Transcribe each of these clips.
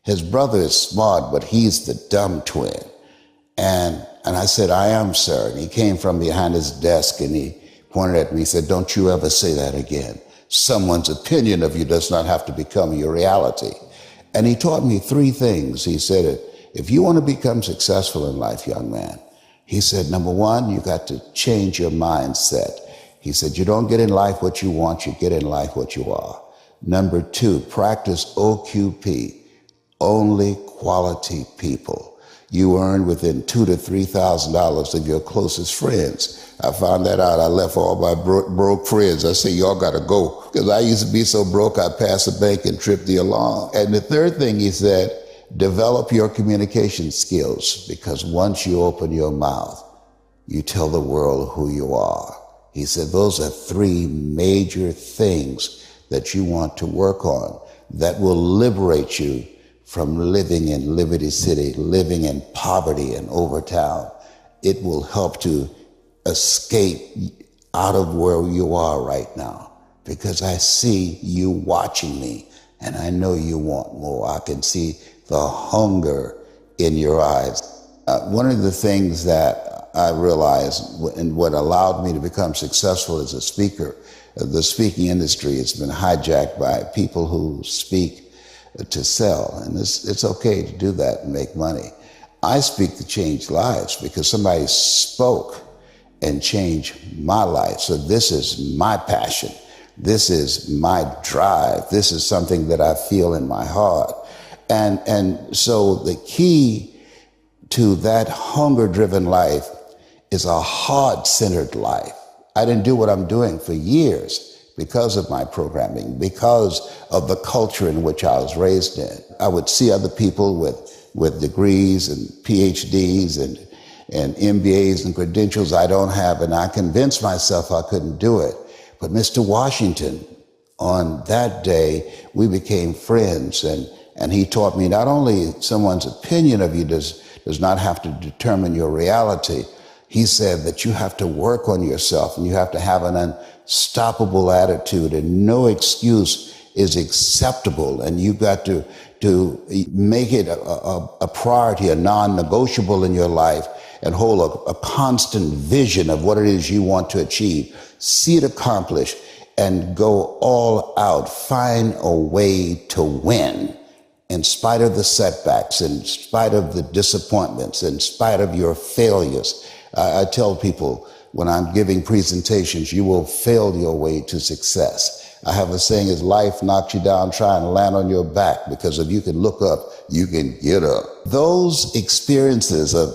His brother is smart, but he's the dumb twin. And I said, I am, sir. And he came from behind his desk and he pointed at me. He said, don't you ever say that again. Someone's opinion of you does not have to become your reality. And he taught me three things. He said, if you want to become successful in life, young man, he said, number one, you got to change your mindset. He said, you don't get in life what you want, you get in life what you are. Number two, practice OQP, only quality people. You earn within $2,000 to $3,000 of your closest friends. I found that out. I left all my broke friends. I said, y'all got to go. Because I used to be so broke, I passed the bank and tripped the alarm. And the third thing he said, develop your communication skills, because once you open your mouth, you tell the world who you are. He said, those are three major things that you want to work on that will liberate you from living in Liberty City, living in poverty in Overtown. It will help to escape out of where you are right now, because I see you watching me and I know you want more. I can see the hunger in your eyes. One of the things that I realized and what allowed me to become successful as a speaker, the speaking industry has been hijacked by people who speak to sell, and it's okay to do that and make money. I speak to change lives because somebody spoke and changed my life. So this is my passion. This is my drive. This is something that I feel in my heart. And so the key to that hunger-driven life is a heart-centered life. I didn't do what I'm doing for years because of my programming, because of the culture in which I was raised in. I would see other people with degrees and PhDs and MBAs and credentials I don't have, and I convinced myself I couldn't do it. But Mr. Washington, on that day, we became friends, and he taught me not only someone's opinion of you does not have to determine your reality. He said that you have to work on yourself and you have to have an unstoppable attitude, and no excuse is acceptable, and you got to make it a priority, a non-negotiable in your life, and hold a constant vision of what it is you want to achieve, see it accomplished, and go all out. Find a way to win in spite of the setbacks, in spite of the disappointments, in spite of your failures. I tell people when I'm giving presentations, you will fail your way to success. I have a saying, is life knocks you down, try and land on your back, because if you can look up, you can get up. Those experiences of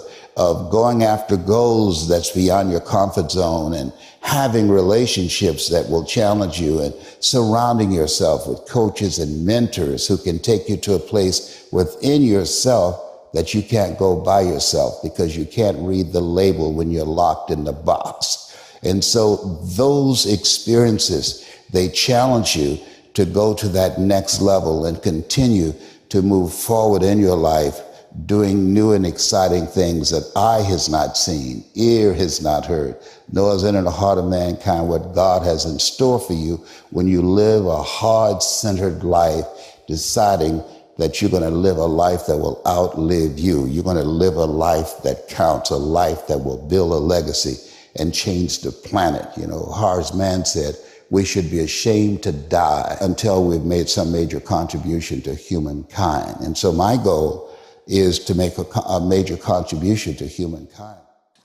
going after goals that's beyond your comfort zone, and having relationships that will challenge you, and surrounding yourself with coaches and mentors who can take you to a place within yourself that you can't go by yourself, because you can't read the label when you're locked in the box. And so those experiences, they challenge you to go to that next level and continue to move forward in your life, doing new and exciting things that eye has not seen, ear has not heard, nor has entered the heart of mankind what God has in store for you when you live a heart-centered life, deciding that you're going to live a life that will outlive you. You're going to live a life that counts, a life that will build a legacy and change the planet. You know, Horace Mann said, we should be ashamed to die until we've made some major contribution to humankind. And so my goal is to make a major contribution to humankind.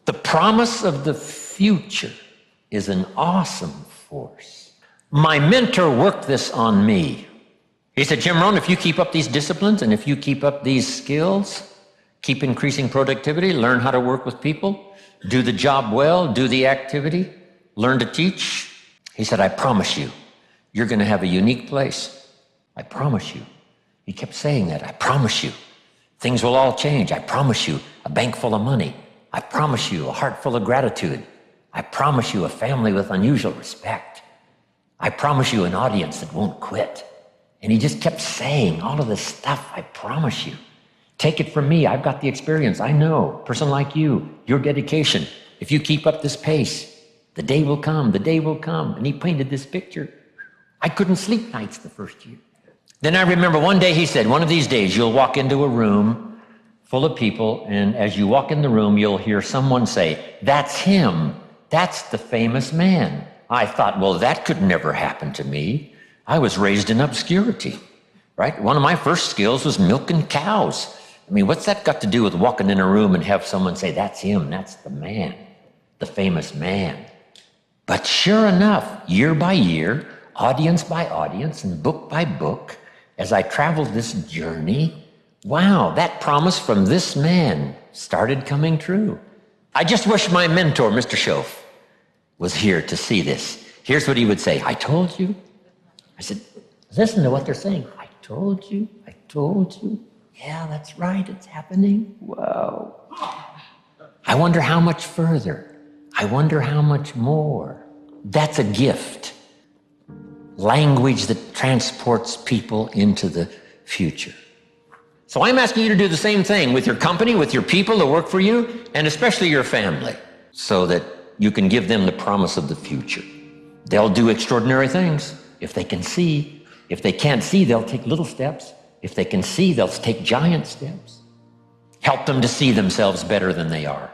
The promise of the future is an awesome force. My mentor worked this on me. He said, Jim Rohn, if you keep up these disciplines and if you keep up these skills, keep increasing productivity, learn how to work with people, do the job well, do the activity, learn to teach. He said, I promise you, you're going to have a unique place. I promise you. He kept saying that. I promise you. Things will all change. I promise you. A bank full of money. I promise you. A heart full of gratitude. I promise you. A family with unusual respect. I promise you. An audience that won't quit. And he just kept saying all of this stuff. I promise you. Take it from me. I've got the experience. I know. A person like you, your dedication. If you keep up this pace, the day will come. The day will come. And he painted this picture. I couldn't sleep nights the first year. Then I remember one day he said, one of these days you'll walk into a room full of people, and as you walk in the room, you'll hear someone say, "That's him. That's the famous man." I thought, well, that could never happen to me. I was raised in obscurity, right? One of my first skills was milking cows. I mean, what's that got to do with walking in a room and have someone say, "That's him, that's the man, the famous man"? But sure enough, year by year, audience by audience, and book by book, as I traveled this journey, wow, that promise from this man started coming true. I just wish my mentor, Mr. Schoaf, was here to see this. Here's what he would say: "I told you." I said, "Listen to what they're saying." "I told you, I told you." "Yeah, that's right, it's happening." Wow. I wonder how much further. I wonder how much more. That's a gift. Language that transports people into the future. So I'm asking you to do the same thing with your company, with your people that work for you, and especially your family, so that you can give them the promise of the future. They'll do extraordinary things if they can see. If they can't see, they'll take little steps. If they can see, they'll take giant steps. Help them to see themselves better than they are.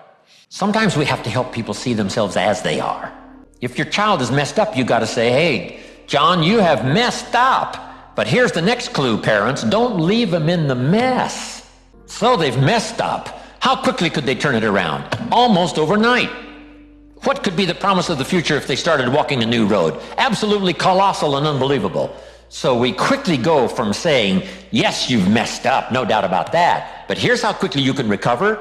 Sometimes we have to help people see themselves as they are. If your child is messed up, you got to say, "Hey, John, you have messed up. But here's the next clue, parents. Don't leave them in the mess." So they've messed up. How quickly could they turn it around? Almost overnight. What could be the promise of the future if they started walking a new road? Absolutely colossal and unbelievable. So we quickly go from saying, "Yes, you've messed up, no doubt about that, but here's how quickly you can recover.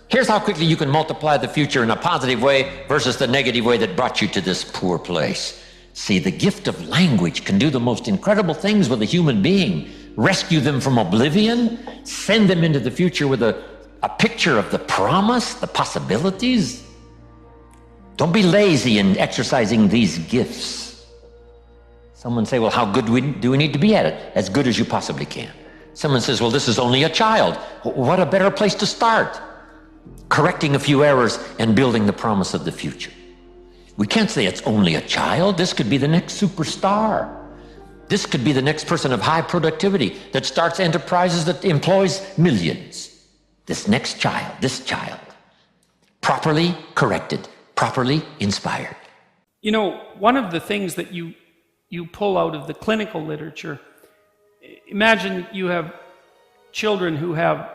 Here's how quickly you can multiply the future in a positive way versus the negative way that brought you to this poor place." See, the gift of language can do the most incredible things with a human being. Rescue them from oblivion, send them into the future with a picture of the promise, the possibilities. Don't be lazy in exercising these gifts. Someone say, "Well, how good do we need to be at it?" As good as you possibly can. Someone says, "Well, this is only a child." What a better place to start. Correcting a few errors and building the promise of the future. We can't say it's only a child. This could be the next superstar. This could be the next person of high productivity that starts enterprises that employs millions. This child, properly corrected, properly inspired. You know, one of the things that you pull out of the clinical literature, imagine you have children who have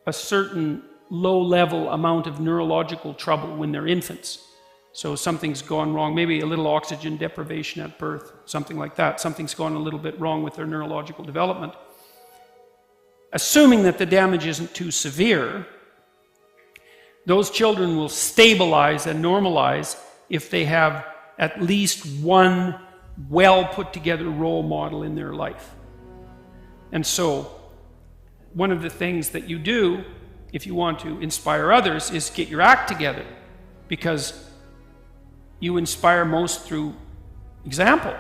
a certain low-level amount of neurological trouble when they're infants. So something's gone wrong, maybe a little oxygen deprivation at birth, something like that. Something's gone a little bit wrong with their neurological development. Assuming that the damage isn't too severe, those children will stabilize and normalize if they have at least one well put together role model in their life. And so one of the things that you do if you want to inspire others is get your act together, because you inspire most through example.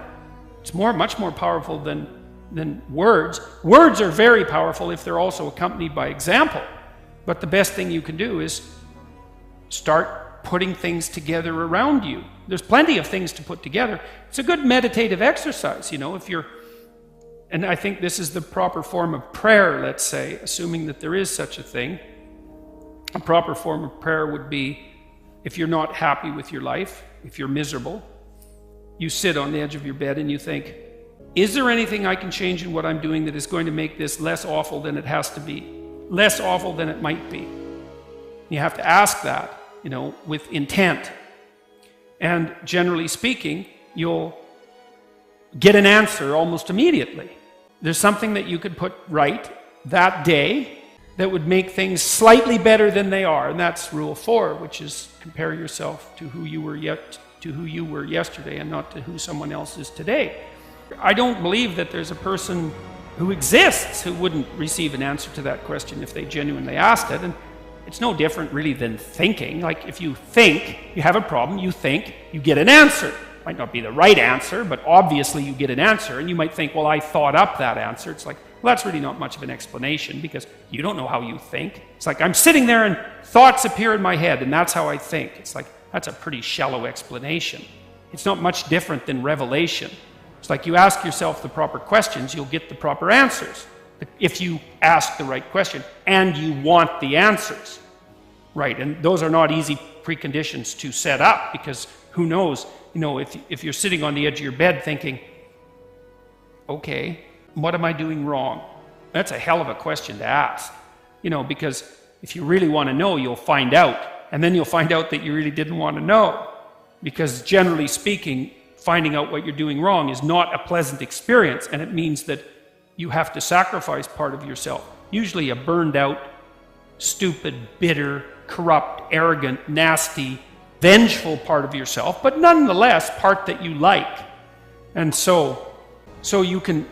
It's much more powerful than words. Words are very powerful if they're also accompanied by example. But the best thing you can do is start putting things together around you. There's plenty of things to put together. It's a good meditative exercise, you know, and I think this is the proper form of prayer, let's say, assuming that there is such a thing. A proper form of prayer would be, if you're not happy with your life, if you're miserable, you sit on the edge of your bed and you think, is there anything I can change in what I'm doing that is going to make this less awful than it has to be, less awful than it might be? You have to ask that, you know, with intent. And generally speaking, you'll get an answer almost immediately. There's something that you could put right that day that would make things slightly better than they are, and that's rule 4, which is compare yourself to who you were yesterday and not to who someone else is today. I don't believe that there's a person who exists who wouldn't receive an answer to that question if they genuinely asked it. And it's no different really than thinking. Like if you think you have a problem, you think, you get an answer. Might not be the right answer, but obviously you get an answer. And you might think, well, I thought up that answer. It's like, well, that's really not much of an explanation because you don't know how you think. It's like I'm sitting there and thoughts appear in my head and that's how I think. It's like, that's a pretty shallow explanation. It's not much different than revelation. It's like you ask yourself the proper questions, you'll get the proper answers. If you ask the right question and you want the answers, right? And those are not easy preconditions to set up, because who knows, if you're sitting on the edge of your bed thinking, okay, what am I doing wrong? That's a hell of a question to ask, because if you really want to know, you'll find out. And then you'll find out that you really didn't want to know. Because generally speaking, finding out what you're doing wrong is not a pleasant experience, and it means that you have to sacrifice part of yourself. Usually a burned out, stupid, bitter, corrupt, arrogant, nasty, vengeful part of yourself, but nonetheless part that you like. And so you can,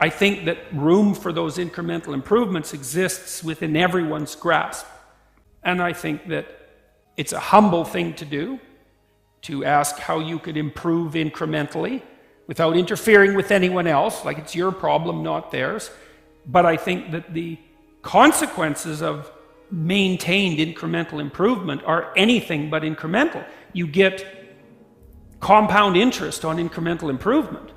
I think that room for those incremental improvements exists within everyone's grasp. And I think that it's a humble thing to do, to ask how you could improve incrementally without interfering with anyone else, like it's your problem, not theirs. But I think that the consequences of maintained incremental improvement are anything but incremental. You get compound interest on incremental improvement.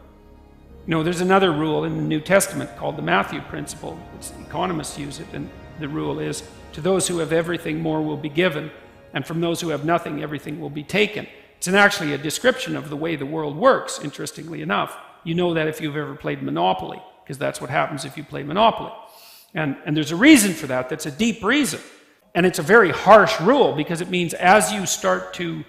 There's another rule in the New Testament called the Matthew principle. Economists use it, and the rule is, to those who have everything, more will be given, and from those who have nothing, everything will be taken. It's actually a description of the way the world works, interestingly enough. You know that if you've ever played Monopoly, because that's what happens if you play Monopoly. And there's a reason for that, that's a deep reason. And it's a very harsh rule, because it means as you start to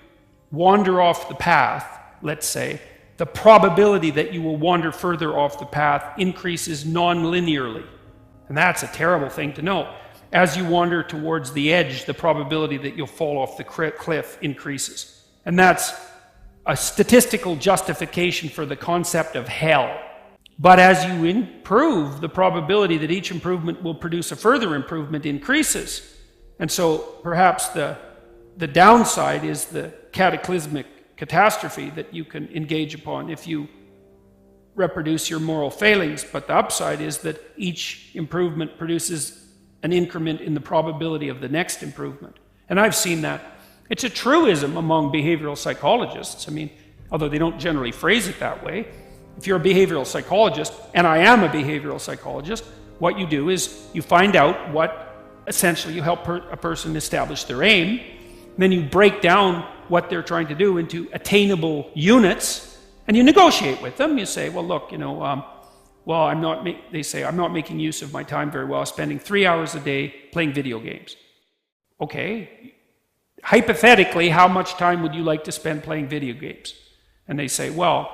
wander off the path, let's say, the probability that you will wander further off the path increases non-linearly. And that's a terrible thing to know. As you wander towards the edge, the probability that you'll fall off the cliff increases. And that's a statistical justification for the concept of hell. But as you improve, the probability that each improvement will produce a further improvement increases. And so perhaps the downside is the cataclysmic catastrophe that you can engage upon if you reproduce your moral failings. But the upside is that each improvement produces an increment in the probability of the next improvement. And I've seen that. It's a truism among behavioral psychologists. Although they don't generally phrase it that way. If you're a behavioral psychologist, and I am a behavioral psychologist, what you do is you find out what, essentially, you help a person establish their aim, then you break down what they're trying to do into attainable units, and you negotiate with them. You say, well, look, they say, I'm not making use of my time very well, spending 3 hours a day playing video games. Okay. Hypothetically, how much time would you like to spend playing video games? And they say, well,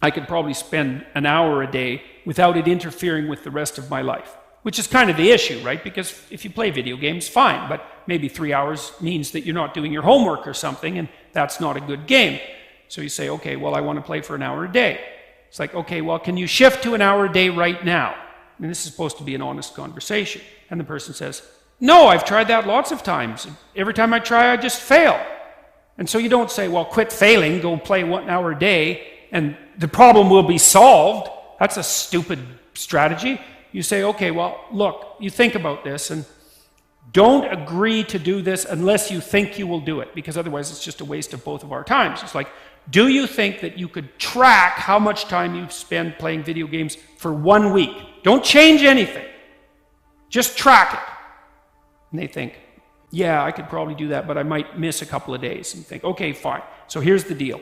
I could probably spend an hour a day without it interfering with the rest of my life. Which is kind of the issue, right? Because if you play video games, fine, but maybe 3 hours means that you're not doing your homework or something, and that's not a good game. So you say, okay, well, I want to play for an hour a day. It's like, okay, well, can you shift to an hour a day right now? And this is supposed to be an honest conversation. And the person says, no, I've tried that lots of times. Every time I try, I just fail. And so you don't say, well, quit failing, go play 1 hour a day, and the problem will be solved. That's a stupid strategy. You say, okay, well, look, you think about this, and don't agree to do this unless you think you will do it, because otherwise it's just a waste of both of our times. It's like, do you think that you could track how much time you spend playing video games for 1 week? Don't change anything. Just track it. And they think, yeah, I could probably do that, but I might miss a couple of days. And think, okay, fine. So here's the deal.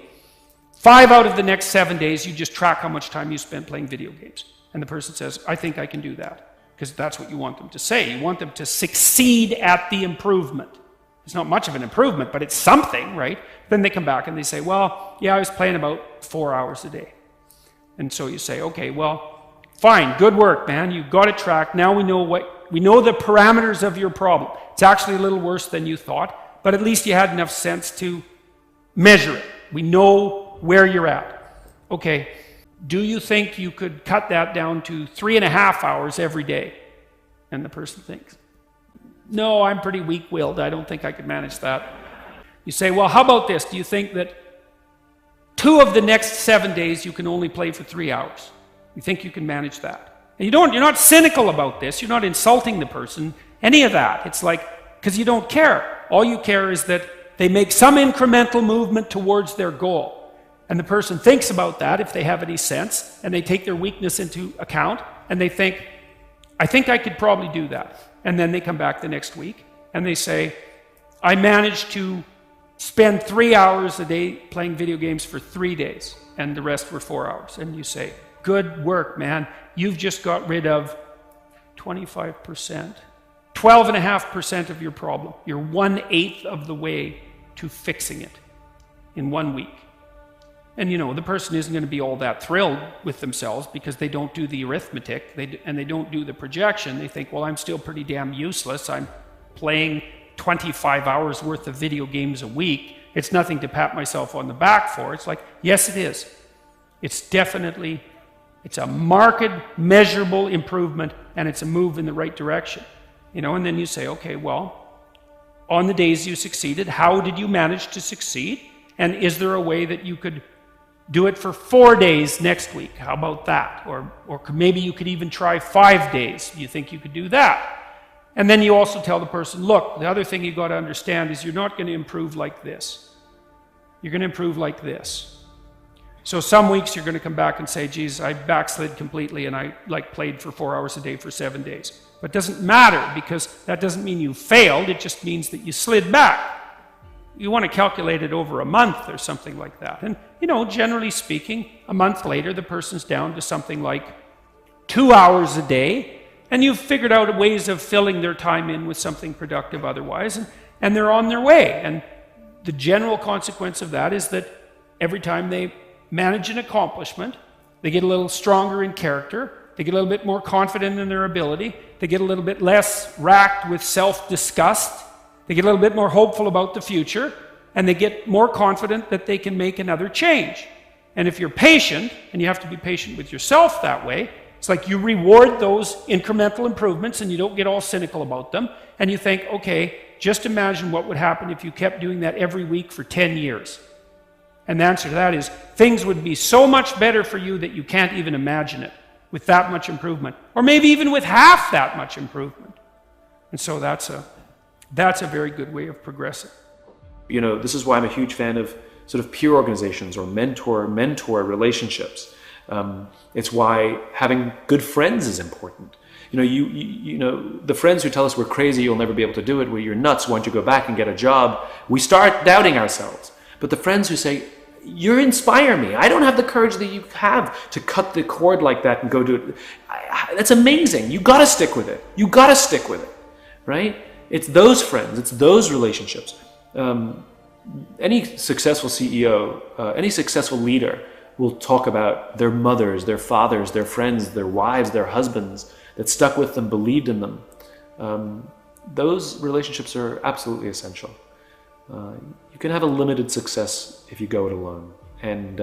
5 out of the next 7 days, you just track how much time you spend playing video games. And the person says, I think I can do that. Because that's what you want them to say. You want them to succeed at the improvement. It's not much of an improvement, but it's something, right? Then they come back and they say, well, yeah, I was playing about 4 hours a day. And so you say, okay, well, fine, good work, man. You got it tracked. Now we know the parameters of your problem. It's actually a little worse than you thought, but at least you had enough sense to measure it. We know where you're at. Okay, do you think you could cut that down to 3.5 hours every day? And the person thinks, no, I'm pretty weak-willed. I don't think I could manage that. You say, well, how about this? Do you think that 2 of the next 7 days you can only play for 3 hours? You think you can manage that? And you're not cynical about this. You're not insulting the person, any of that. It's like, because you don't care. All you care is that they make some incremental movement towards their goal. And the person thinks about that, if they have any sense, and they take their weakness into account, and they think, I think I could probably do that. And then they come back the next week, and they say, I managed to spend 3 hours a day playing video games for 3 days, and the rest were 4 hours. And you say, good work, man. You've just got rid of 25%, 12.5% of your problem. You're 1/8 of the way to fixing it in 1 week. And the person isn't going to be all that thrilled with themselves because they don't do the arithmetic and they don't do the projection. They think, well, I'm still pretty damn useless. I'm playing 25 hours worth of video games a week. It's nothing to pat myself on the back for. It's like, yes, it is. It's a marked, measurable improvement, and it's a move in the right direction. And then you say, okay, well, on the days you succeeded, how did you manage to succeed? And is there a way that you could do it for 4 days next week? How about that? Or maybe you could even try 5 days. You think you could do that? And then you also tell the person, look, the other thing you got to understand is you're not going to improve like this. You're going to improve like this. So some weeks you're going to come back and say, geez, I backslid completely and I played for 4 hours a day for 7 days. But it doesn't matter, because that doesn't mean you failed. It just means that you slid back. You want to calculate it over a month or something like that. And, generally speaking, a month later, the person's down to something like 2 hours a day, and you've figured out ways of filling their time in with something productive otherwise, and they're on their way. And the general consequence of that is that every time they manage an accomplishment, they get a little stronger in character, they get a little bit more confident in their ability, they get a little bit less racked with self-disgust, they get a little bit more hopeful about the future, and they get more confident that they can make another change. And if you're patient, and you have to be patient with yourself that way, it's like you reward those incremental improvements and you don't get all cynical about them, and you think, okay, just imagine what would happen if you kept doing that every week for 10 years. And the answer to that is, things would be so much better for you that you can't even imagine it with that much improvement, or maybe even with half that much improvement. And so that's a very good way of progressing. This is why I'm a huge fan of sort of peer organizations or mentor relationships. It's why having good friends is important. The friends who tell us we're crazy, you'll never be able to do it, you're nuts, why don't you go back and get a job? We start doubting ourselves. But the friends who say, you inspire me. I don't have the courage that you have to cut the cord like that and go do it. That's amazing. You got to stick with it. You got to stick with it, right? It's those friends. It's those relationships. Any successful CEO, any successful leader will talk about their mothers, their fathers, their friends, their wives, their husbands that stuck with them, believed in them. Those relationships are absolutely essential. You can have a limited success if you go it alone, and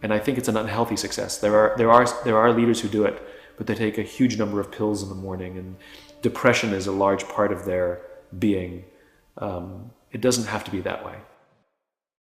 I think it's an unhealthy success. There are leaders who do it, but they take a huge number of pills in the morning, and depression is a large part of their being. It doesn't have to be that way.